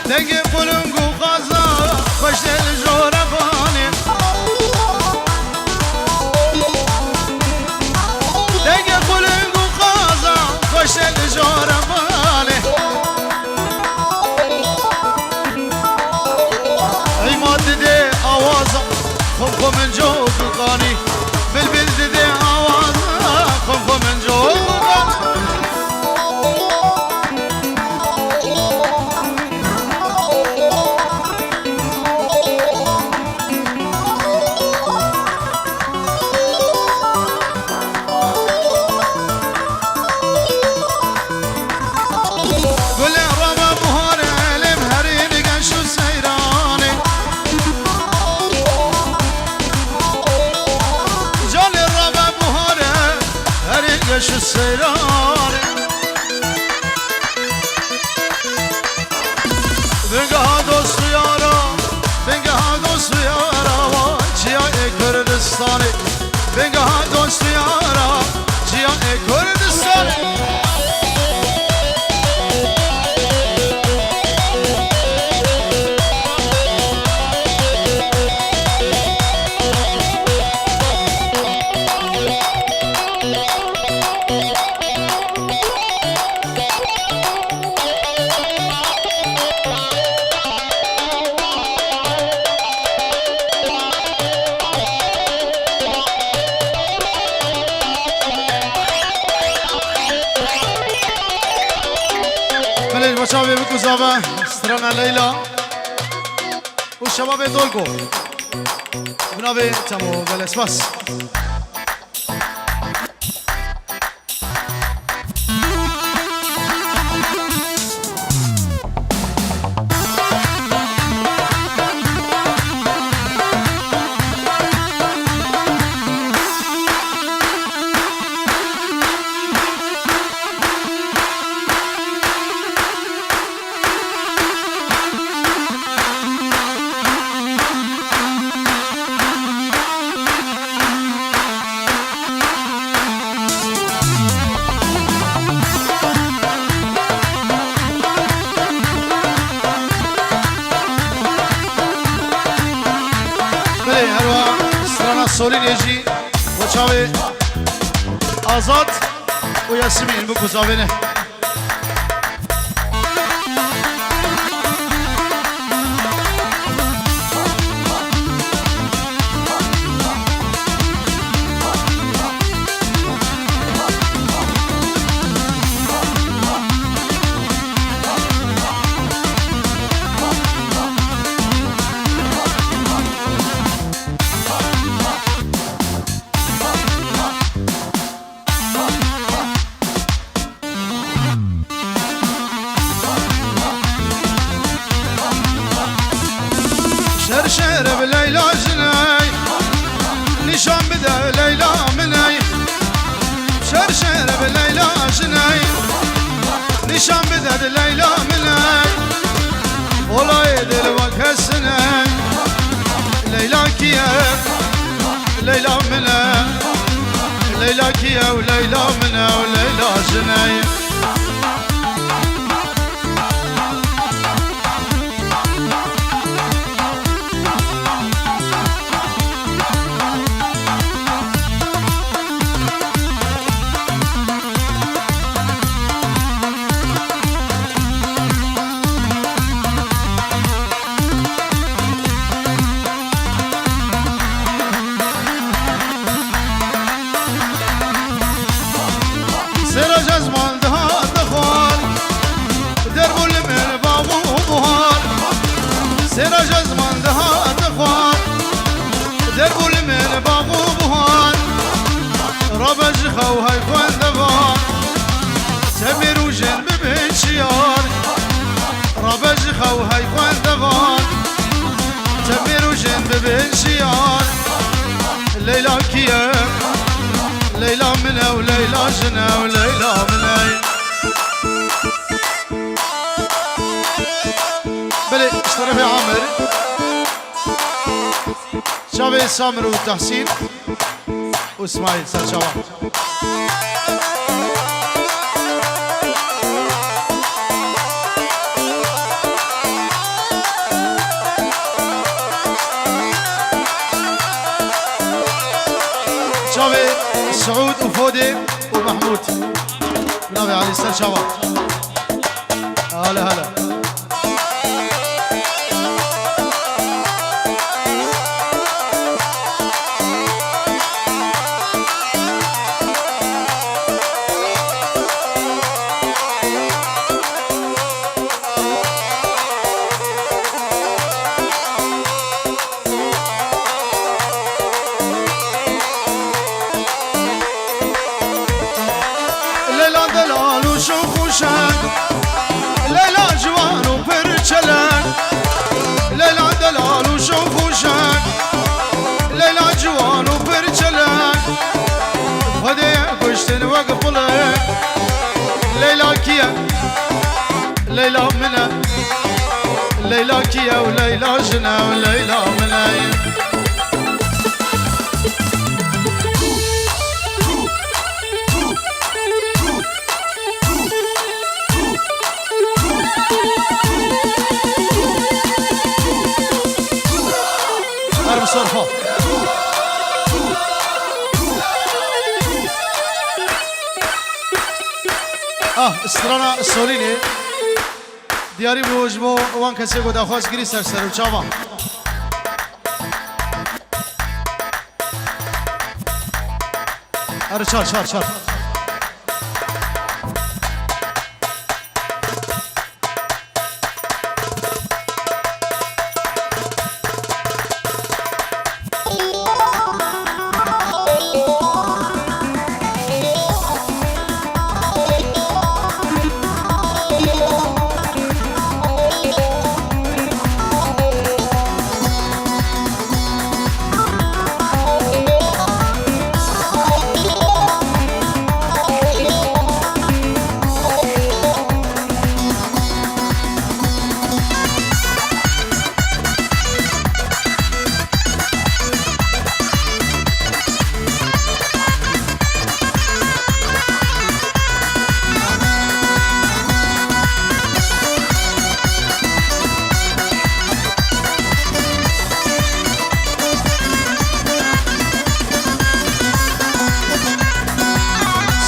دنگ قلنگ و غازا خوش دل جوربانه دنگ قلنگ و غازا خوش دل جوربانه ایماد ده آوازا خم من جو قانی بلبل ده آوازا خم من جو قانی شو السيران بنقها دوست يارا بنقها دوست يارا جيا كردستاني بنقها دوست يارا جيا كردستاني شباب بكوزابا سترانا ليلى والشباب دولكو بنابي تمو بالاسباس سولین یجی و چاوی آزاد و یاسمین بکوزاوینه شرشر بليلى جناي نشان بدا ليلى مناي شرشر بليلى جناي نشان بدا ليلى مناي والله يدل وكسناي ليلى كيا ليلى منا ليلى كيا وليلى منا وليلى جناي سيرا جزمان دها دخوان دربول من باغو بوهان ربج خو هاي خوان دفان سمير وجن ببن شيار ربج خو هاي خوان دفان سمير وجن ببن شيار ليلى كيا ليلى منا وليلى جنا وليلى مناي بلي اشترف يا عامر شابي سامر وتحسين واسماعيل سرشاوان سعود وفودي ومحمود بنبي علي السر شباب. هلا هلا. ليلى جوان وبرجلان ليلى دلال وشوفوشان ليلى جوان وبرجلان هدي قشتن وقفلك ليلى كيا ليلى منا ليلى كيا وليلى جنا وليلى منا صرفة استرانا سوليني دياري بوجبو وان كسي قد أخواز قري سرسر وچاوا شار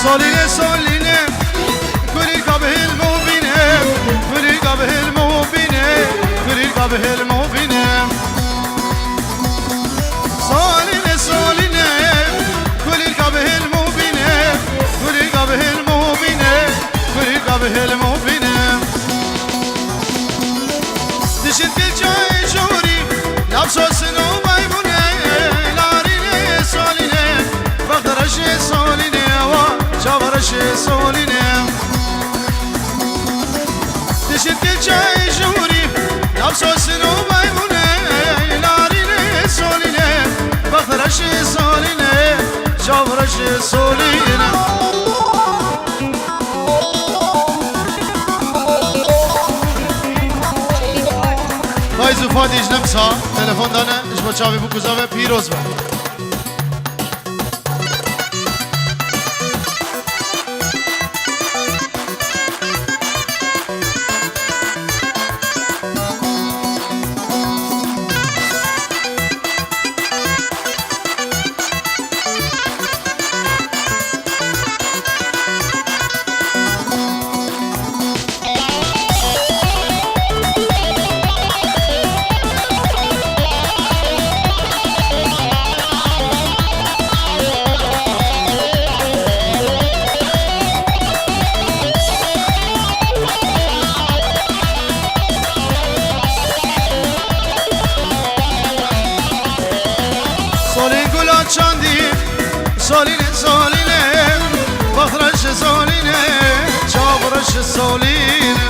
سوليني سوليني كل قبه الموبينه كل قبه الموبينه كل قبه الموبينه سوليني سوليني كل قبه الموبينه كل قبه الموبينه كل قبه الموبينه دشت الجاي جوري لابسو سنو ميمونه ناريني سوليني بقدرش سوليني شاورش سولينه دشت الجاي جوري لابسو سنو ميمونه ناريني سولينه بقدرش سولينه شاورش سولينه فايزو فاديج نمسا تلفون دانه اجبا چاوی بکوزاوه پیروز با سولينه سولينه بخرش سولينه چاورش سولينه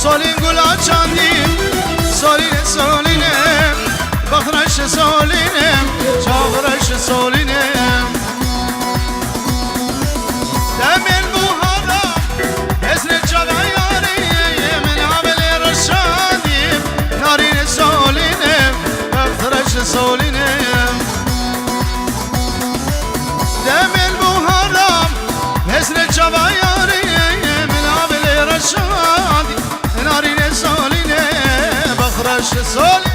سولين گلا چاندي سولينه سولينه بخرش سولينه چاورش سولينه دمن بوهادا اسر چغياري من عمل رشادي نارين سولينه بخرش سولينه دمل بوهرام حسن چوایاری من عمل رشادی نارین سولینه بخرش سولی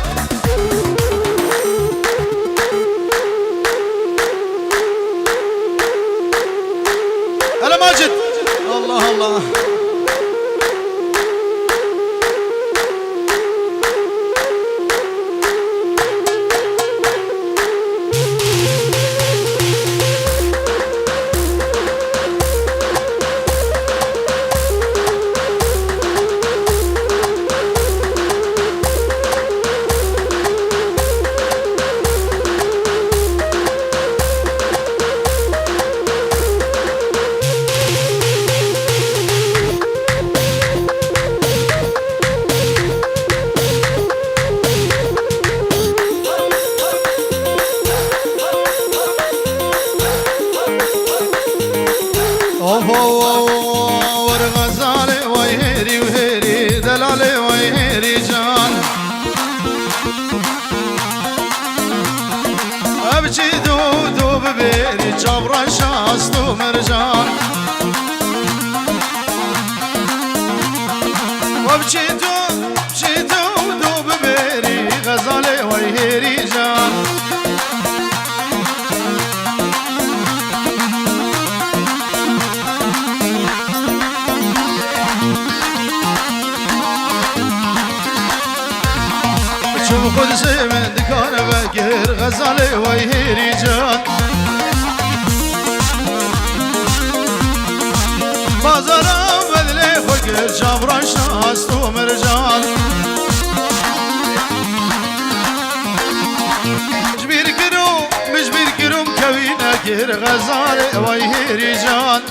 مرجان وبشيتو دوب بيري غزالي ويهيري جان شوف قدسي من دكان بكر غزالي ويهيري جان بازارا بدلي فكر شابراش ناستو مرجان جبير كروم كوينة كير غزالي ويهيري جان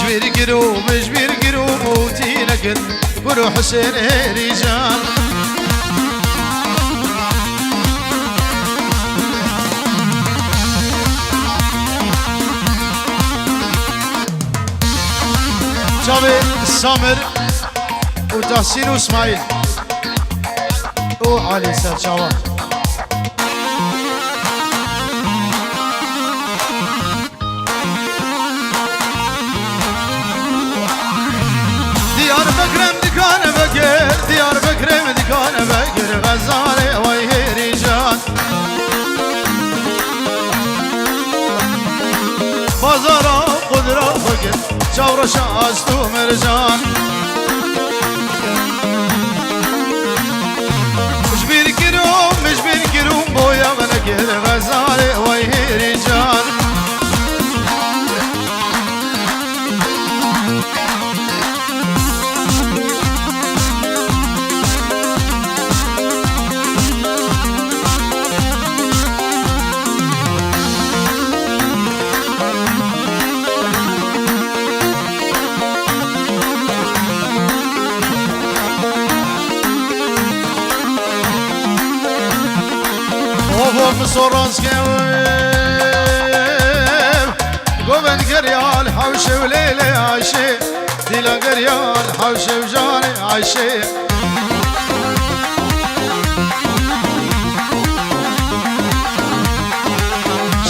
جبير كروم وتينكر برو حسين هيري جان جابر سامر وتحسين واسماعيل وعلي سرشاوة ديار بكرم دكان بكر ديار بكرم دكان بكر غزالي ويهيري جان بازارا قدرة فكر جاورا شاستو مرجان مجبير كروم بويا منكر غزالي ويهيري جان مصورانس كيف قوبن قريال حوشي وليلي عايشي ديلا قريال حوشي وجاني عايشي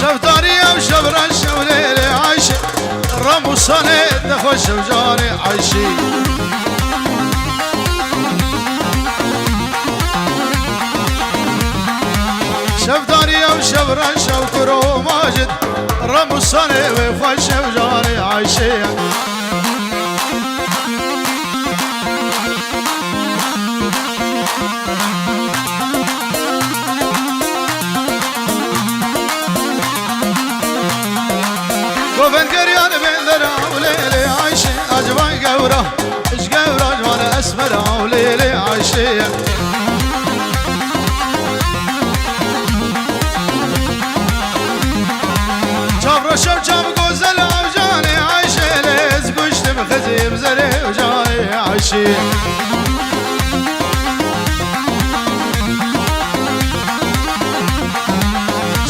شفتاريا وشبرش وليلي عايشي رمو صاني دخش وجاني عايشي شفتاريا وشبرش وكرو ماجد رمو صاني وخش وجاني عايشي قوفن قريان بين ذرا وليلي عايشي أجوان قورة إش قورة جوان أسمرة وليلي عايشي شب غزل وجاني عايشي ليز قشت مخزيب زري وجاني عايشي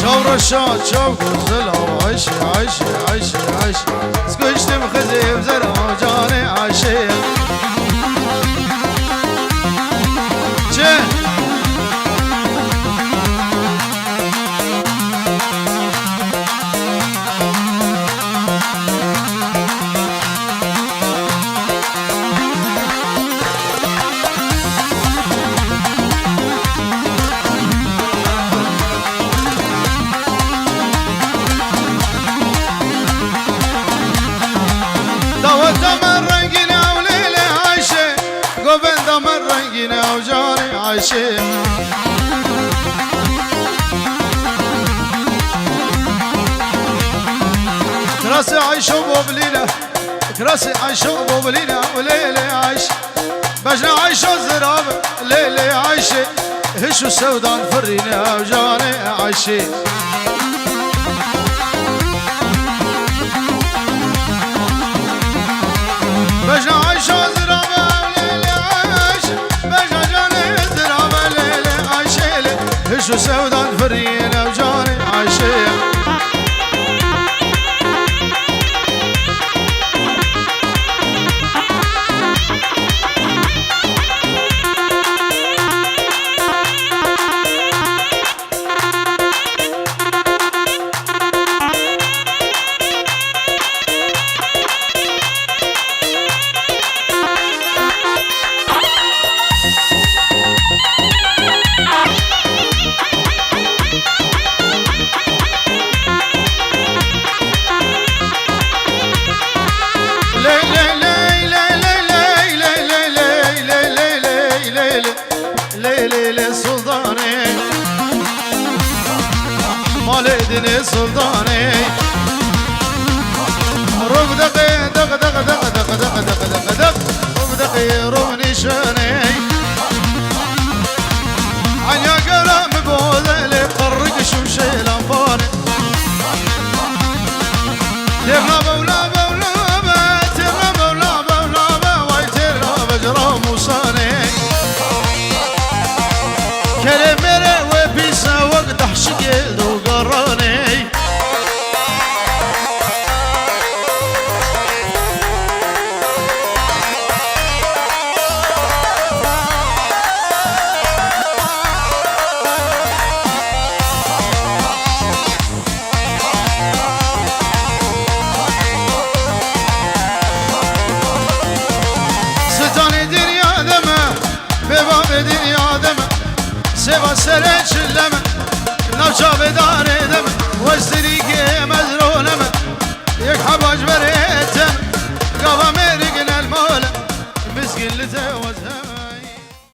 شب رشاد شب غزل وعايشي عايشي قشت مخزيب زري وجاني عايشي وجاني عايشي كراسي عايشو بوبلينا كراسي عايشو بوبلينا وليلي عايش بجنا عايشو زراب ليلي عايشي هشو سودان فرينا وجاني عايشي بجنا عايشو زراب هشو سودان فرينا وجاني عايشي خالدين سلطاني روب دقي دق دق دق دق دق دق دق دق روب دقي روب نشاني عن يا قلم بوذلي قرق شمشي لنفاني تبنا بولا بولا با تبنا بولا بولا با ويترنا بجرام وصاني كلمة وبيسا وقت حشقل وقراني سوا سرين شلمة نوشا بدار دم وزريكي مزرونمة يك حباج بري